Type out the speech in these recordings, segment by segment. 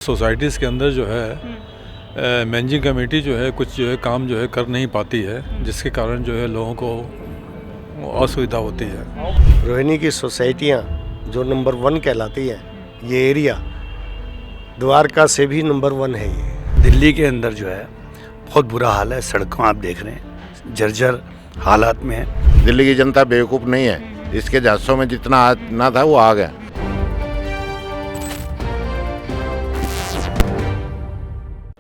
Societies के अंदर जो है मैनेजिंग कमेटी जो है कुछ जो है काम जो है कर नहीं पाती है, जिसके कारण जो है लोगों को असुविधा होती है। रोहिणी की सोसाइटियाँ जो नंबर 1 कहलाती है, ये एरिया द्वारका से भी नंबर 1 है। ये दिल्ली के अंदर जो है बहुत बुरा हाल है। सड़कों आप देख रहे हैं जर्जर हालात में है। दिल्ली की जनता बेवकूफ़ नहीं है, इसके जादसों में जितना ना था वो आ गया।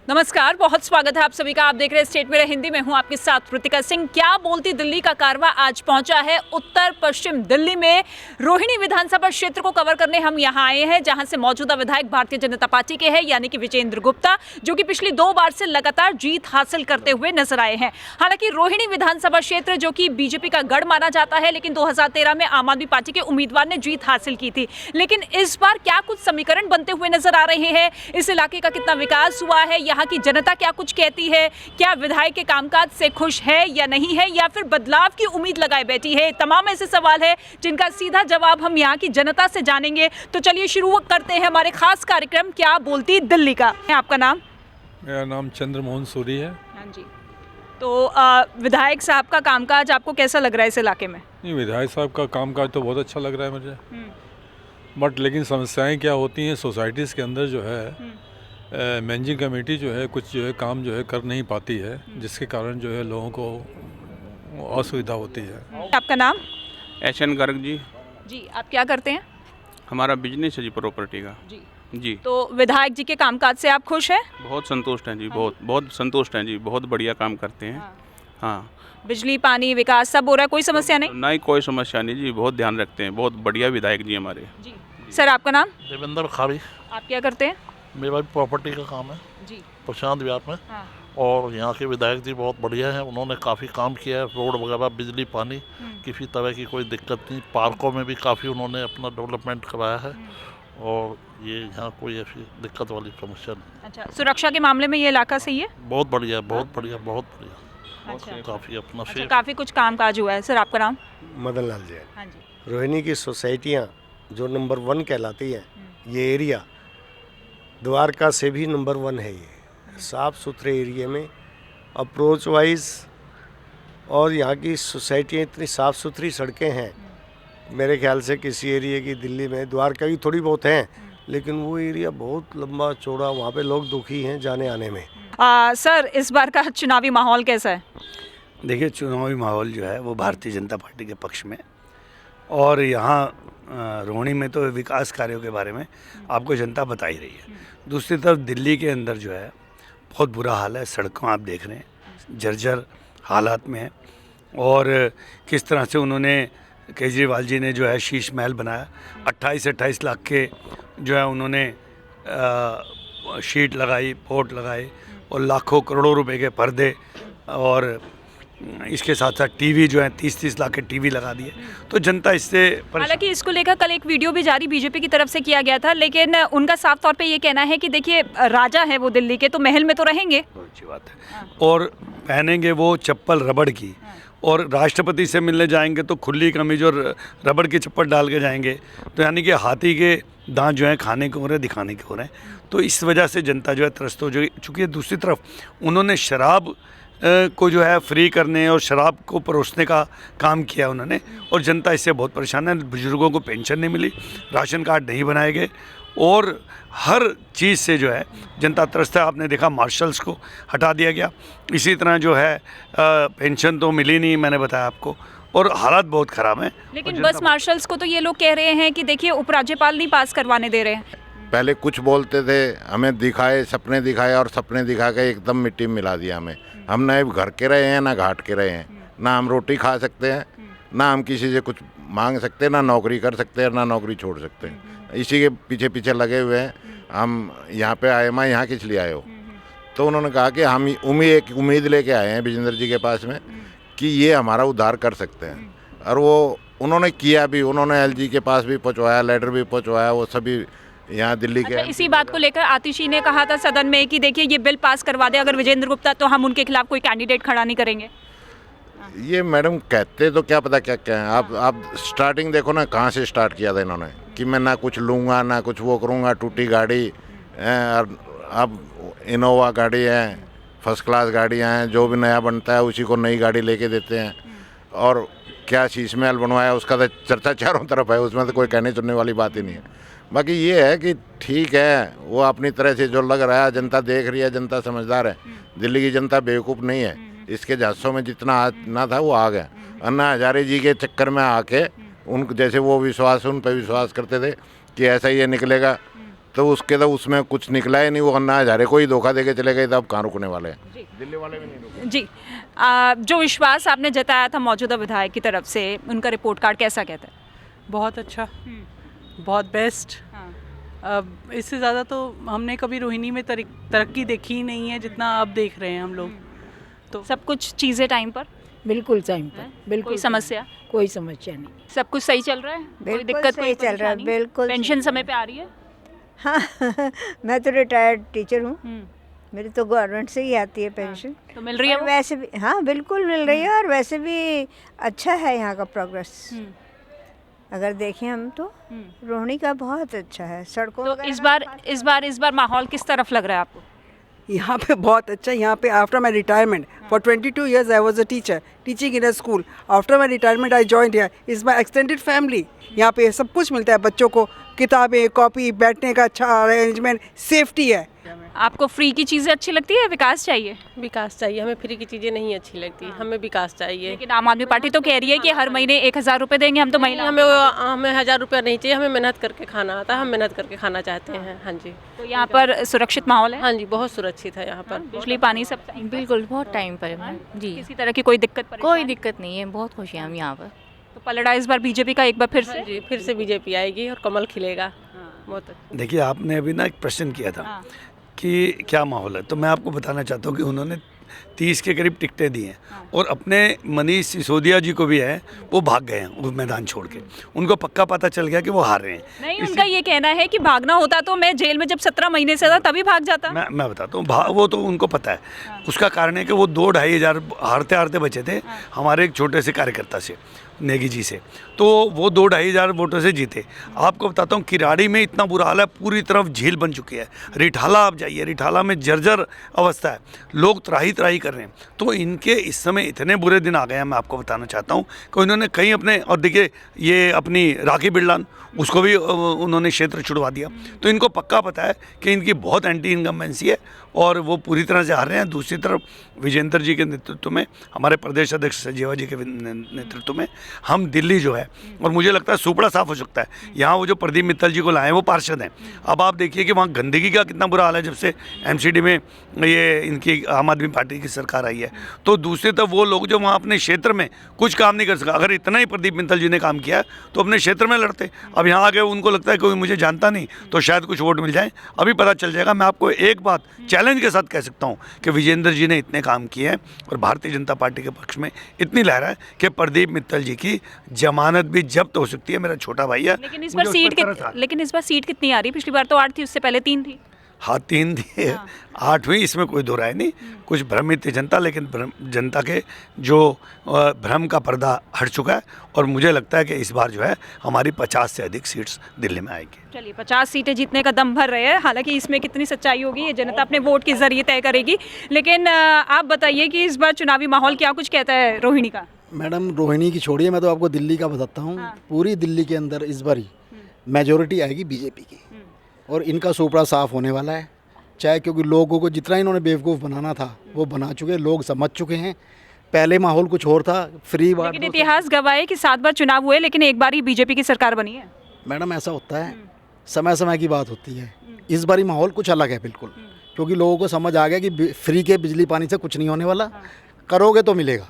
नमस्कार, बहुत स्वागत है आप सभी का। आप देख रहे हैं स्टेट मेरा हिंदी में हूं आपके साथ कृतिका सिंह। क्या बोलती दिल्ली का कारवा आज पहुंचा है उत्तर पश्चिम दिल्ली में। रोहिणी विधानसभा क्षेत्र को कवर करने हम यहां आए हैं, जहां से मौजूदा विधायक भारतीय जनता पार्टी के हैं, यानी कि विजेंद्र गुप्ता, जो कि पिछली 2 बार से लगातार जीत हासिल करते हुए नजर आए हैं। हालांकि रोहिणी विधानसभा क्षेत्र जो कि बीजेपी का गढ़ माना जाता है, लेकिन 2013 में आम आदमी पार्टी के उम्मीदवार ने जीत हासिल की थी। लेकिन इस बार क्या कुछ समीकरण बनते हुए नजर आ रहे हैं, इस इलाके का कितना विकास हुआ है, यहाँ की जनता क्या कुछ कहती है, क्या विधायक के कामकाज से खुश है या नहीं है, या फिर बदलाव की उम्मीद लगाए बैठी है, तमाम ऐसे सवाल है जिनका सीधा जवाब हम यहाँ की जनता से जानेंगे। तो चलिए शुरू करते हैं हमारे खास कार्यक्रम क्या बोलती दिल्ली का। आपका नाम? मेरा नाम चंद्रमोहन सूरी है। हाँ जी। तो विधायक साहब का कामकाज आपको कैसा लग रहा है इस इलाके में? नहीं, विधायक साहब का कामकाज तो बहुत अच्छा लग रहा है मुझे, बट लेकिन समस्याएं क्या होती हैं सोसाइटीज़ के अंदर जो है मैनेजिंग कमेटी जो है कुछ जो है काम जो है कर नहीं पाती है, जिसके कारण जो है लोगों को असुविधा होती है। आपका नाम? एशन गर्ग जी। जी, आप क्या करते हैं? हमारा बिजनेस है जी प्रॉपर्टी का। जी। तो विधायक जी के कामकाज से आप खुश हैं? बहुत संतुष्ट हैं जी, बहुत संतुष्ट हैं जी, बहुत बढ़िया काम करते हैं। हाँ। बिजली पानी विकास सब हो रहा है, कोई समस्या नहीं? नहीं, कोई समस्या नहीं जी, बहुत ध्यान रखते हैं, बहुत बढ़िया विधायक जी हमारे। जी। सर, आपका नाम? देवेंद्र खाड़ी। आप क्या करते हैं? मेरा भी प्रॉपर्टी का काम है जी। प्रशांत विहार में। हाँ। और यहाँ के विधायक जी बहुत बढ़िया हैं, उन्होंने काफ़ी काम किया है, रोड वगैरह, बिजली पानी, किसी तरह की कोई दिक्कत नहीं। पार्कों में भी काफ़ी उन्होंने अपना डेवलपमेंट कराया है, और ये यहाँ कोई ऐसी दिक्कत वाली समस्या नहीं। अच्छा, सुरक्षा के मामले में ये इलाका सही है? बहुत बढ़िया, बहुत बढ़िया, बहुत बढ़िया। अच्छा। काफ़ी अपना अच्छा, काफ़ी कुछ कामकाज हुआ है। सर, आपका नाम? मदन लाल जैन। हाँ जी। रोहिणी की सोसाइटियाँ जो नंबर 1 कहलाती है, ये एरिया द्वारका से भी नंबर 1 है। ये साफ़ सुथरे एरिया में अप्रोच वाइज, और यहाँ की सोसाइटियाँ इतनी साफ़ सुथरी सड़कें हैं, मेरे ख्याल से किसी एरिया की दिल्ली में, द्वारका की थोड़ी बहुत हैं, लेकिन वो एरिया बहुत लंबा चौड़ा, वहाँ पे लोग दुखी हैं जाने आने में। सर, इस बार का चुनावी माहौल कैसा है? देखिए, चुनावी माहौल जो है वो भारतीय जनता पार्टी के पक्ष में, और यहाँ रोहिणी में तो विकास कार्यों के बारे में आपको जनता बता ही रही है। दूसरी तरफ दिल्ली के अंदर जो है बहुत बुरा हाल है। सड़कों आप देख रहे हैं जर्जर हालात में है, और किस तरह से उन्होंने, केजरीवाल जी ने जो है शीश महल बनाया, 28 लाख के जो है उन्होंने शीट लगाई, पोर्ट लगाए, और लाखों करोड़ों रुपए के पर्दे, और इसके साथ साथ टीवी जो है 30 लाख के टीवी लगा दिए। तो जनता इससे हालांकि इसको लेकर कल एक वीडियो भी जारी बीजेपी की तरफ से किया गया था, लेकिन उनका साफ तौर पे ये कहना है कि देखिए, राजा है वो दिल्ली के, तो महल में तो रहेंगे। अच्छी बात है। और पहनेंगे वो चप्पल रबड़ की, और राष्ट्रपति से मिलने जाएंगे तो खुली कमीज और रबड़ की चप्पल डाल के जाएंगे, तो यानी कि हाथी के दांत जो है खाने के हो रहे हैं, दिखाने के हो रहे हैं। तो इस वजह से जनता जो है त्रस्त हो चुकी है। दूसरी तरफ उन्होंने शराब को जो है फ्री करने और शराब को परोसने का काम किया उन्होंने, और जनता इससे बहुत परेशान है। बुजुर्गों को पेंशन नहीं मिली, राशन कार्ड नहीं बनाए गए, और हर चीज़ से जो है जनता त्रस्त है। आपने देखा मार्शल्स को हटा दिया गया, इसी तरह जो है पेंशन तो मिली नहीं, मैंने बताया आपको, और हालात बहुत ख़राब हैं। लेकिन बस मार्शल्स को तो ये लोग कह रहे हैं कि देखिए, उपराज्यपाल नहीं पास करवाने दे रहे हैं। पहले कुछ बोलते थे, हमें दिखाए, सपने दिखाए, और सपने दिखा के एकदम मिट्टी में मिला दिया हमें। हम ना घर के रहे हैं ना घाट के रहे हैं, ना हम रोटी खा सकते हैं, ना हम किसी से कुछ मांग सकते हैं, ना नौकरी कर सकते हैं, ना नौकरी छोड़ सकते हैं। इसी के पीछे पीछे लगे हुए हैं। हम यहाँ पे आए, मैं यहाँ किस लिए आए हो? तो उन्होंने कहा कि हम उम्मीद लेके आए हैं विजेंद्र जी के पास में कि ये हमारा उद्धार कर सकते हैं, और वो उन्होंने किया भी। उन्होंने LG के पास भी पहुँचवाया, लेटर भी पहुँचवाया, वो सभी यहाँ दिल्ली के। अच्छा, इसी बात को लेकर आतिशी ने कहा था सदन में कि देखिए, ये बिल पास करवा दे अगर विजेंद्र गुप्ता, तो हम उनके खिलाफ कोई कैंडिडेट खड़ा नहीं करेंगे। ये मैडम कहते तो क्या पता क्या क्या है। आप स्टार्टिंग देखो ना, कहाँ से स्टार्ट किया था इन्होंने, कि मैं ना कुछ लूँगा ना कुछ वो करूँगा, टूटी गाड़ी, और अब इनोवा गाड़ी है, फर्स्ट क्लास गाड़ियाँ हैं, जो भी नया बनता है उसी को नई गाड़ी लेके देते हैं। और क्या शीश महल बनवाया उसका तो चर्चा चारों तरफ है, उसमें तो कोई कहने सुनने वाली बात ही नहीं है। बाकी ये है कि ठीक है, वो अपनी तरह से जो लग रहा है, जनता देख रही है, जनता समझदार है। दिल्ली की जनता बेवकूफ़ नहीं है, इसके झांसों में जितना ना था वो आ गया। अन्ना हजारे जी के चक्कर में आके उन जैसे वो विश्वास, उन पर विश्वास करते थे कि ऐसा ही ये निकलेगा, तो उसके तो उसमें कुछ निकला ही नहीं। वो अन्ना हजारे को ही धोखा देके चले गए, तब कहाँ रुकने वाले हैं। दिल्ली वाले भी नहीं रुके। जी, जो विश्वास आपने जताया था मौजूदा विधायक की तरफ से, उनका रिपोर्ट कार्ड कैसा कहता है? बहुत अच्छा, बहुत बेस्ट। अब इससे ज़्यादा तो हमने कभी रोहिणी में तरक्की देखी ही नहीं है जितना अब देख रहे हैं हम लोग। तो सब कुछ चीज़ें टाइम पर, बिल्कुल टाइम पर, बिल्कुल कोई समस्या? कोई समस्या नहीं, सब कुछ सही चल रहा है, कोई बिल्कुल दिक्कत, सही कोई चल रहा है, परेशानी? बिल्कुल पेंशन सही समय पे आ रही है? हाँ मैं तो रिटायर्ड टीचर हूँ, मेरी तो गवर्नमेंट से ही आती है पेंशन। तो मिल रही है और वो? वैसे भी हाँ बिल्कुल मिल रही है, और वैसे भी अच्छा है यहाँ का प्रोग्रेस। अगर देखें हम तो रोहिणी का बहुत अच्छा है, सड़कों तो वगैरह इस बार माहौल किस तरफ लग रहा है आपको? यहाँ पे बहुत अच्छा। यहाँ पे after my retirement for 22 years I was a teacher teaching in a school. After my retirement I joined here. Is my extended family. यहाँ पे सब कुछ मिलता है बच्चों को, किताबें, कॉपी, बैठने का अच्छा अरेंजमेंट, सेफ्टी है। आपको फ्री की चीज़ें अच्छी लगती है, विकास चाहिए? विकास चाहिए, हमें फ्री की चीज़ें नहीं अच्छी लगती, हमें विकास चाहिए। लेकिन आम आदमी पार्टी तो कह रही है कि हर महीने 1000 रुपये देंगे हम तो महिला। हमें 1000 रुपया नहीं चाहिए, हमें मेहनत करके खाना आता है, हम मेहनत करके खाना चाहते हैं। हाँ जी, तो यहाँ पर सुरक्षित माहौल है? हाँ जी, बहुत सुरक्षित है यहाँ पर। बिजली पानी सब टाइम पर? बिल्कुल, बहुत टाइम पर है जी। किसी तरह की कोई दिक्कत कोई परेशानी? दिक्कत नहीं है, बहुत खुश हैं हम यहाँ पर। तो पलड़ा इस बार बीजेपी का एक बार फिर से? जी, फिर से बीजेपी आएगी और कमल खिलेगा। बहुत अच्छा। देखिए, आपने अभी ना एक प्रश्न किया था कि क्या माहौल है, तो मैं आपको बताना चाहता हूँ कि उन्होंने 30 के करीब टिकटें दी हैं और अपने मनीष सिसोदिया जी को भी है, वो भाग गए हैं वो मैदान छोड़ के। उनको पक्का पता चल गया कि वो हार रहे हैं। नहीं, उनका ये कहना है कि भागना होता तो मैं जेल में जब 17 महीने से था तभी भाग जाता। मैं बताता हूँ, वो तो उनको पता है। उसका कारण है कि वो 2-2.5 हज़ार हारते हारते बचे थे हमारे एक छोटे से कार्यकर्ता से, नेगी जी से, तो वो 2-2.5 हज़ार वोटों से जीते। आपको बताता हूँ, किराड़ी में इतना बुरा हाल है, पूरी तरफ झील बन चुकी है। रिठाला आप जाइए, रिठाला में जर्जर अवस्था है, लोग त्राही त्राही कर रहे हैं। तो इनके इस समय इतने बुरे दिन आ गए हैं, मैं आपको बताना चाहता हूँ कि उन्होंने कहीं अपने, और देखिए ये अपनी राखी बिरलान, उसको भी उन्होंने क्षेत्र छुड़वा दिया। तो इनको पक्का पता है कि इनकी बहुत एंटी इनकम्बेंसी है और वो पूरी तरह से हार रहे हैं। दूसरी तरफ विजेंद्र जी के नेतृत्व में, हमारे प्रदेश अध्यक्ष संजीवा जी के नेतृत्व में हम दिल्ली जो है, और मुझे लगता है सुपड़ा साफ हो सकता है। यहाँ वो जो प्रदीप मित्तल जी को लाए हैं वो पार्षद हैं। अब आप देखिए कि वहाँ गंदगी का कितना बुरा हाल है जब से एमसीडी में ये इनकी आम आदमी पार्टी की सरकार आई है। तो दूसरी तरफ वो लोग जो वहाँ अपने क्षेत्र में कुछ काम नहीं कर सका, अगर इतना ही प्रदीप मित्तल जी ने काम किया तो अपने क्षेत्र में लड़ते। अब यहाँ आके उनको लगता है कोई मुझे जानता नहीं तो शायद कुछ वोट मिल जाए, अभी पता चल जाएगा। मैं आपको एक बात चैलेंज के साथ कह सकता हूँ कि विजेंद्र जी ने इतने काम किए हैं और भारतीय जनता पार्टी के पक्ष में इतनी लहर है कि प्रदीप मित्तल जी की जमानत भी जब्त हो सकती है। मेरा छोटा भाई है। लेकिन इस बार सीट कितनी आ रही? पिछली बार तो 8 थी, उससे पहले 3 थी। हाँ, 3 थी, 8 हुई, इसमें कोई दो राय नहीं। कुछ भ्रमित थी जनता, लेकिन जनता के जो भ्रम का पर्दा हट चुका है और मुझे लगता है कि इस बार जो है हमारी 50 से अधिक सीट्स दिल्ली में आएगी। चलिए, 50 सीटें जीतने का दम भर रहे हैं। हालांकि इसमें कितनी सच्चाई होगी ये जनता अपने वोट के जरिए तय करेगी। लेकिन आप बताइए कि इस बार चुनावी माहौल क्या कुछ कहता है रोहिणी का? मैडम, रोहिणी की छोड़िए, मैं तो आपको दिल्ली का बताता हूँ। पूरी दिल्ली के अंदर इस बार मेजोरिटी आएगी बीजेपी की और इनका सुपड़ा साफ होने वाला है। चाहे क्योंकि लोगों को जितना इन्होंने बेवकूफ़ बनाना था वो बना चुके, लोग समझ चुके हैं। पहले माहौल कुछ और था, फ्री बात। लेकिन इतिहास गवाह है कि 7 बार चुनाव हुए लेकिन एक बार ही बीजेपी की सरकार बनी है। मैडम, ऐसा होता है, समय समय की बात होती है। इस बारी माहौल कुछ अलग है बिल्कुल, क्योंकि लोगों को समझ आ गया कि फ्री के बिजली पानी से कुछ नहीं होने वाला, करोगे तो मिलेगा,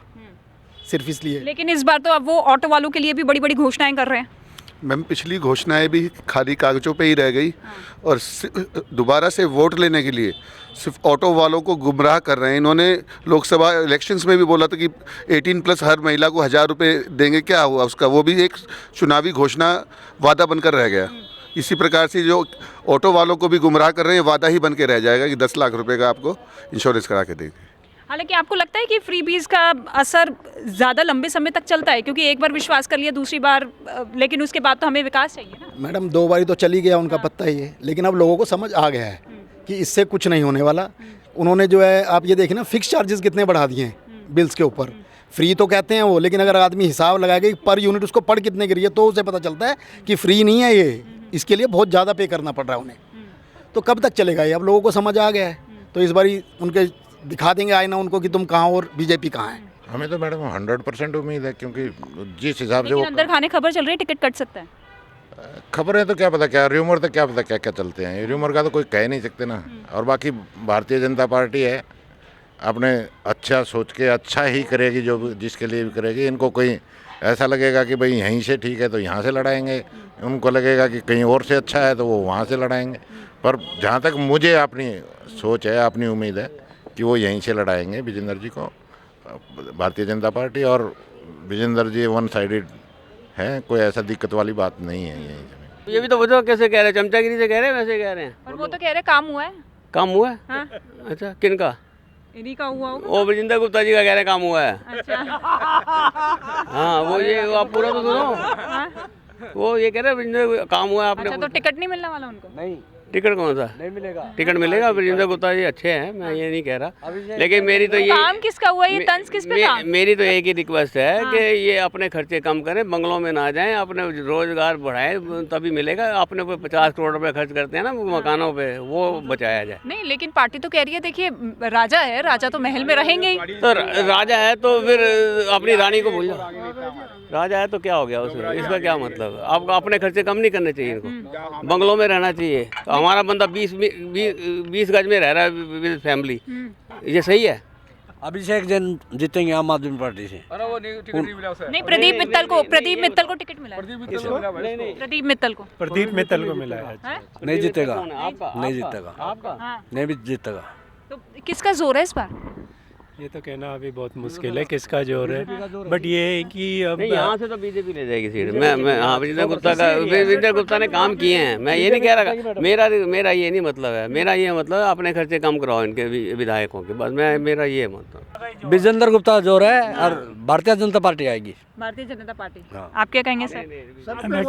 सिर्फ इसलिए। लेकिन इस बार तो अब वो ऑटो वालों के लिए भी बड़ी बड़ी घोषणाएं कर रहे हैं। मैम, पिछली घोषणाएं भी खाली कागजों पे ही रह गई और दोबारा से वोट लेने के लिए सिर्फ ऑटो वालों को गुमराह कर रहे हैं। इन्होंने लोकसभा इलेक्शंस में भी बोला था कि 18+ हर महिला को 1000 रुपये देंगे, क्या हुआ उसका? वो भी एक चुनावी घोषणा वादा बनकर रह गया। इसी प्रकार से जो ऑटो वालों को भी गुमराह कर रहे हैं, वादा ही बन के रह जाएगा कि 10 लाख रुपये का आपको इंश्योरेंस करा के देंगे। हालांकि आपको लगता है कि फ्री बीज का असर ज़्यादा लंबे समय तक चलता है? क्योंकि एक बार विश्वास कर लिया, दूसरी बार, लेकिन उसके बाद तो हमें विकास चाहिए ना। मैडम, 2 बारी तो चली गया, उनका पत्ता ही है, लेकिन अब लोगों को समझ आ गया है कि इससे कुछ नहीं होने वाला। उन्होंने जो है आप ये देखें ना, फिक्स चार्जेस कितने बढ़ा दिए हैं बिल्स के ऊपर। फ्री तो कहते हैं वो, लेकिन अगर आदमी हिसाब लगाएगा कि पर यूनिट उसको पड़ कितने की रही है तो उसे पता चलता है कि फ्री नहीं है ये, इसके लिए बहुत ज़्यादा पे करना पड़ रहा है उन्हें। तो कब तक चलेगा ये? अब लोगों को समझ आ गया है, तो इस बारी उनके दिखा देंगे आईना उनको कि तुम कहाँ और बीजेपी कहाँ है। हमें तो मैडम 100% उम्मीद है, क्योंकि जिस हिसाब से वो अंदर खाने खबर चल रही है टिकट कट सकता है। खबरें तो क्या पता, क्या र्यूमर तो क्या पता क्या क्या चलते हैं, र्यूमर का तो कोई कह नहीं सकते ना। और बाकी भारतीय जनता पार्टी है, अपने अच्छा सोच के अच्छा ही करेगी, जो जिसके लिए भी करेगी। इनको कोई ऐसा लगेगा कि भाई यहीं से ठीक है तो यहाँ से लड़ाएंगे, उनको लगेगा कि कहीं और से अच्छा है तो वो वहाँ से लड़ाएंगे। पर जहाँ तक मुझे अपनी सोच है, अपनी उम्मीद है कि वो यहीं से लड़ाएंगे विजेंद्र जी को, भारतीय जनता पार्टी। और विजेंद्र जी वन साइडेड हैं, कोई ऐसा दिक्कत वाली बात नहीं है यहीं से। ये भी तो बताओ कैसे कह रहे हैं, चमचागिरी से कह रहे हैं, वैसे कह रहे हैं। और वो तो कह रहे काम हुआ है। काम हुआ है? हाँ? अच्छा, किन का? इन्हीं का हुआ होगा। वो विजेंद्र गुप्ता जी का कह रहे हैं काम हुआ है। अच्छा। हाँ वो ये वो आप पूरा तो सुनो। वो ये कह रहे हैं विजेंद्र काम हुआ है आपने। अच्छा, तो टिकट नहीं मिलने वाला उनको? नहीं, टिकट कौन सा? नहीं मिलेगा। टिकट मिलेगा, विजेंद्र गुप्ता जी अच्छे हैं, मैं ये नहीं कह रहा, लेकिन मेरी तो ये काम किसका हुआ, ये तंज किस पे था? मेरी तो एक ही रिक्वेस्ट है कि ये अपने खर्चे कम करें, बंगलों में ना जाएं, अपने रोजगार बढ़ाएं, तभी मिलेगा। अपने पे 50 करोड़ रुपए खर्च करते हैं ना मकानों पे, वो बचाया जाए। नहीं, लेकिन पार्टी तो कह रही है, देखिए राजा है, राजा तो महल में रहेंगे ही। तो राजा है तो फिर अपनी रानी को भूल जाओ। राजा है तो क्या हो गया उसमें, इसका क्या मतलब? आपको अपने खर्चे कम नहीं करने चाहिए, इनको बंगलों में रहना चाहिए। तो हमारा बंदा 20 गज में रह रहा है विद फैमिली, ये सही है? अभिषेक जैन जीतेंगे आम आदमी पार्टी से। नहीं, प्रदीप मित्तल को टिकट मिला है। प्रदीप मित्तल को मिला है। नहीं जीतेगा, नहीं जीतेगा, नहीं भी जीतेगा। तो किसका जोर है इस बार? ये तो कहना अभी बहुत मुश्किल है किसका जोर है, बट ये है कि अब यहाँ से तो बीजेपी ले जाएगी सीट। मैं हाँ, विजेंद्र गुप्ता ने काम किए हैं, मैं ये नहीं कह रहा। मेरा ये नहीं मतलब है, मेरा ये मतलब अपने खर्चे कम कराओ इनके विधायकों के, बस मेरा ये मतलब। विजेंद्र गुप्ता जोर है और भारतीय जनता पार्टी आएगी। भारतीय जनता पार्टी। आप क्या कहेंगे सर?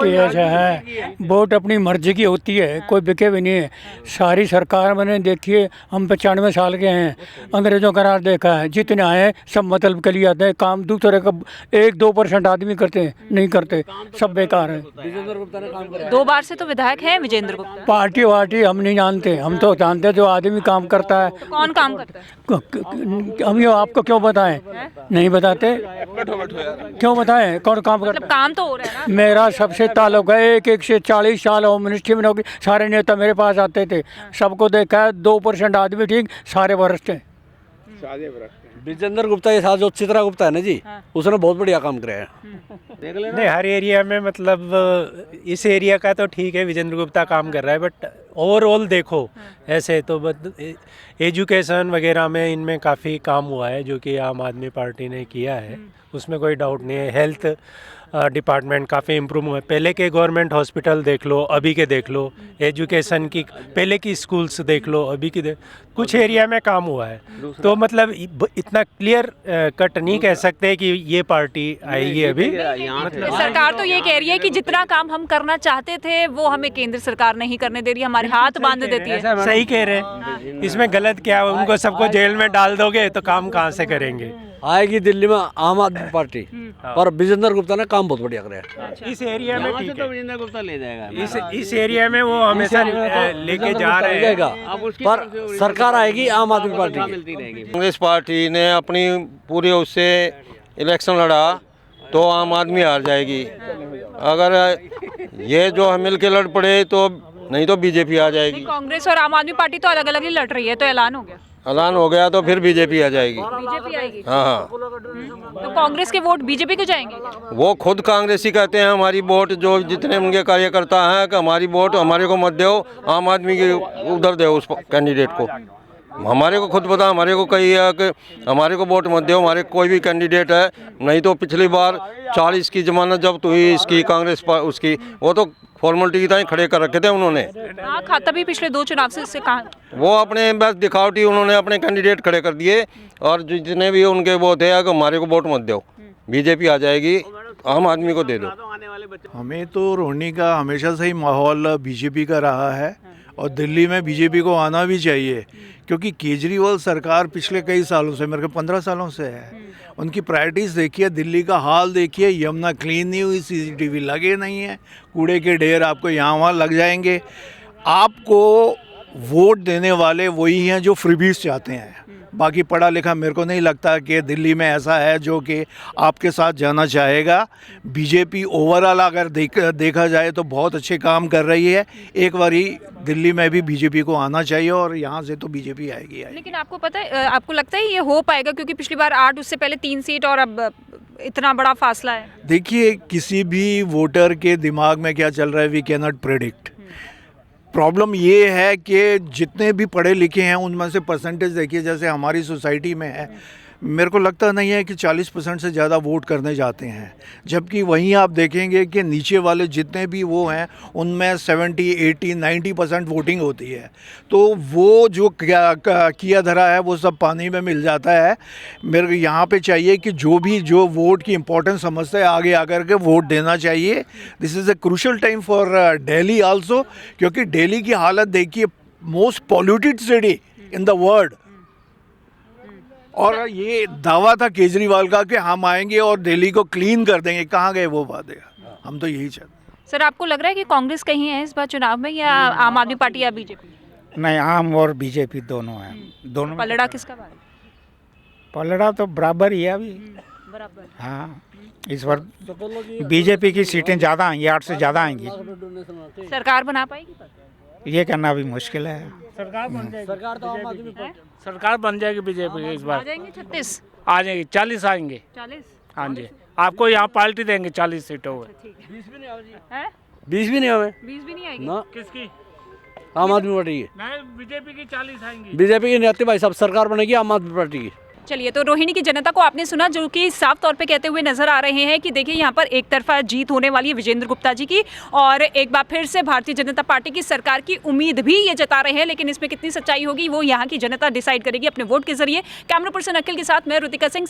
ऐसा है, वोट अपनी मर्जी की होती है, कोई बिके भी नहीं है। सारी सरकार मैंने देखी है, हम 95 साल के हैं, अंग्रेजों का राज देखा है। जितने आए सब मतलब के लिए आते हैं, काम दूसरे का 1-2% आदमी करते हैं, नहीं करते, सब बेकार है। विजेंद्र गुप्ता ने काम करा। 2 बार से तो विधायक है विजेंद्र गुप्ता। पार्टी वार्टी हम नहीं जानते, हम तो जानते हैं जो आदमी काम करता है। तो कौन काम करता है? हम ये आपको क्यों बताएं? नहीं बताते, क्यों बताएं कौन काम करता मतलब काम तो हो रहा है ना। मेरा सबसे ताल्लुक है, एक से 40 साल होम मिनिस्ट्री में नौकरी, सारे नेता मेरे पास आते थे, सबको देखा है। 2% आदमी ठीक, सारे भ्रष्ट हैं। विजेंद्र गुप्ता के साथ जो चित्रा गुप्ता है ना जी, उसने बहुत बढ़िया काम किया है। नहीं, हर एरिया में मतलब इस एरिया का तो ठीक है विजेंद्र गुप्ता काम कर रहा है, बट ओवरऑल देखो ऐसे तो एजुकेशन वगैरह में इनमें काफ़ी काम हुआ है जो कि आम आदमी पार्टी ने किया है, उसमें कोई डाउट नहीं है। हेल्थ डिपार्टमेंट काफ़ी इम्प्रूव हुआ है, पहले के गवर्नमेंट हॉस्पिटल देख लो, अभी के देख लो, एजुकेशन की पहले की स्कूल्स देख लो, अभी की कुछ एरिया में काम हुआ है। तो मतलब इतना क्लियर कट नहीं कह सकते कि ये पार्टी आएगी अभी। मतलब सरकार तो ये कह रही है कि जितना काम हम करना चाहते थे वो हमें केंद्र सरकार नहीं करने दे रही, हमारे हाथ बांध देती है। सही कह रहे हैं, इसमें गलत क्या है? उनको सबको जेल में डाल दोगे तो काम कहाँ से करेंगे? आएगी दिल्ली में आम आदमी पार्टी, पर विजेंद्र गुप्ता ने काम बहुत बढ़िया कराया। इस एरिया में ठीक है, विजेंद्र गुप्ता ले जाएगा। इस एरिया में वो हमेशा लेके जा रहे हैं, पर सरकार आएगी आम आदमी पार्टी की। कांग्रेस पार्टी ने अपनी पूरी उससे इलेक्शन लड़ा तो आम आदमी हार जाएगी। अगर ये जो हम मिल के लड़ पड़े तो नहीं तो बीजेपी आ जाएगी। कांग्रेस और आम आदमी पार्टी तो अलग अलग ही लड़ रही है, तो ऐलान हो गया। ऐलान हो गया तो फिर बीजेपी आ जाएगी। बीजेपी आएगी? हाँ। तो कांग्रेस के वोट बीजेपी को जाएंगे? वो खुद कांग्रेसी कहते हैं हमारी वोट, जो जितने उनके कार्यकर्ता हैं कि हमारी वोट हमारे को मत दो, आम आदमी के उधर दो उस कैंडिडेट को। हमारे को खुद पता, हमारे को कही है कि हमारे को वोट मत दो, हमारे कोई भी कैंडिडेट है। नहीं तो पिछली बार 40 की जमानत जब्त हुई इसकी कांग्रेस उसकी, वो तो फॉर्मेलिटी की तरह खड़े कर रखे थे उन्होंने। हाँ, खाता भी पिछले 2 चुनाव से इससे कहा। वो अपने बस दिखावटी उन्होंने अपने कैंडिडेट खड़े कर दिए, और जितने भी उनके वो थे कि हमारे को वोट मत दो, बीजेपी आ जाएगी, आम आदमी को दे दो। हमें तो रोहिणी का हमेशा से ही माहौल बीजेपी का रहा है, और दिल्ली में बीजेपी को आना भी चाहिए, क्योंकि केजरीवाल सरकार पिछले कई सालों से, मेरे को 15 सालों से है, उनकी प्रायोरिटीज़ देखिए, दिल्ली का हाल देखिए, यमुना क्लीन नहीं हुई, सीसीटीवी लगे नहीं हैं, कूड़े के ढेर आपको यहाँ वहाँ लग जाएंगे। आपको वोट देने वाले वही हैं जो फ्रीबीज चाहते हैं, बाकी पढ़ा लिखा मेरे को नहीं लगता कि दिल्ली में ऐसा है जो कि आपके साथ जाना चाहेगा। बीजेपी ओवरऑल अगर देखा जाए तो बहुत अच्छे काम कर रही है। एक बारी दिल्ली में भी बीजेपी को आना चाहिए और यहाँ से तो बीजेपी आएगी। लेकिन आपको पता है, आपको लगता है ये हो पाएगा? क्योंकि पिछली बार 8, उससे पहले 3 सीट और अब इतना बड़ा फासला है। देखिए, किसी भी वोटर के दिमाग में क्या चल रहा है we can not predict. Problem ये है कि जितने भी पढ़े लिखे हैं उनमें से परसेंटेज देखिए, जैसे हमारी सोसाइटी में है, मेरे को लगता नहीं है कि 40% से ज़्यादा वोट करने जाते हैं, जबकि वहीं आप देखेंगे कि नीचे वाले जितने भी वो हैं उनमें 70, 80, 90% वोटिंग होती है। तो वो जो किया धरा है वो सब पानी में मिल जाता है। मेरे को यहाँ पे चाहिए कि जो वोट की इम्पोर्टेंस समझते हैं आगे आकर के वोट देना चाहिए। This is a crucial time for Delhi also, क्योंकि दिल्ली की हालत देखिए, most polluted city in the world. और ये दावा था केजरीवाल का कि हम आएंगे और दिल्ली को क्लीन कर देंगे, कहाँ गए वो वादे? हम तो यही चाहते। सर, आपको लग रहा है कि कांग्रेस कहीं है इस बार चुनाव में, या आम आदमी पार्टी या बीजेपी? नहीं, आम और बीजेपी दोनों हैं। दोनों पलड़ा किसका भाई? पलड़ा तो बराबर ही है अभी। बराबर। हाँ, इस बार बीजेपी की सीटें ज़्यादा आएंगी, 8 से ज़्यादा आएंगी। सरकार बना पाएगी? ये कहना भी मुश्किल है। सरकार बन जाएगी, सरकार तो आम आदमी सरकार बन जाएगी बीजेपी की इस बार। आ जाएंगे 36? आ जाएंगे, 40 आएंगे। 40? हाँ जी, आपको यहाँ पार्टी देंगे 40 सीटों में। 20 भी नहीं आएगी। 20 भी नहीं आवे। 20 भी नहीं आएगी? ना, किसकी? आम आदमी पार्टी की। नहीं, बीजेपी की 40 आएंगी। बीजेपी की नहीं आती भाई साहब, सरकार बनेगी आम आदमी पार्टी की। चलिए, तो रोहिणी की जनता को आपने सुना, जो कि साफ तौर पे कहते हुए नजर आ रहे हैं कि देखिए यहाँ पर एक तरफा जीत होने वाली है विजेंद्र गुप्ता जी की, और एक बार फिर से भारतीय जनता पार्टी की सरकार की उम्मीद भी ये जता रहे हैं। लेकिन इसमें कितनी सच्चाई होगी वो यहाँ की जनता डिसाइड करेगी अपने वोट के जरिए। कैमरा पर्सन अखिल के साथ मैं ऋतिका सिंह।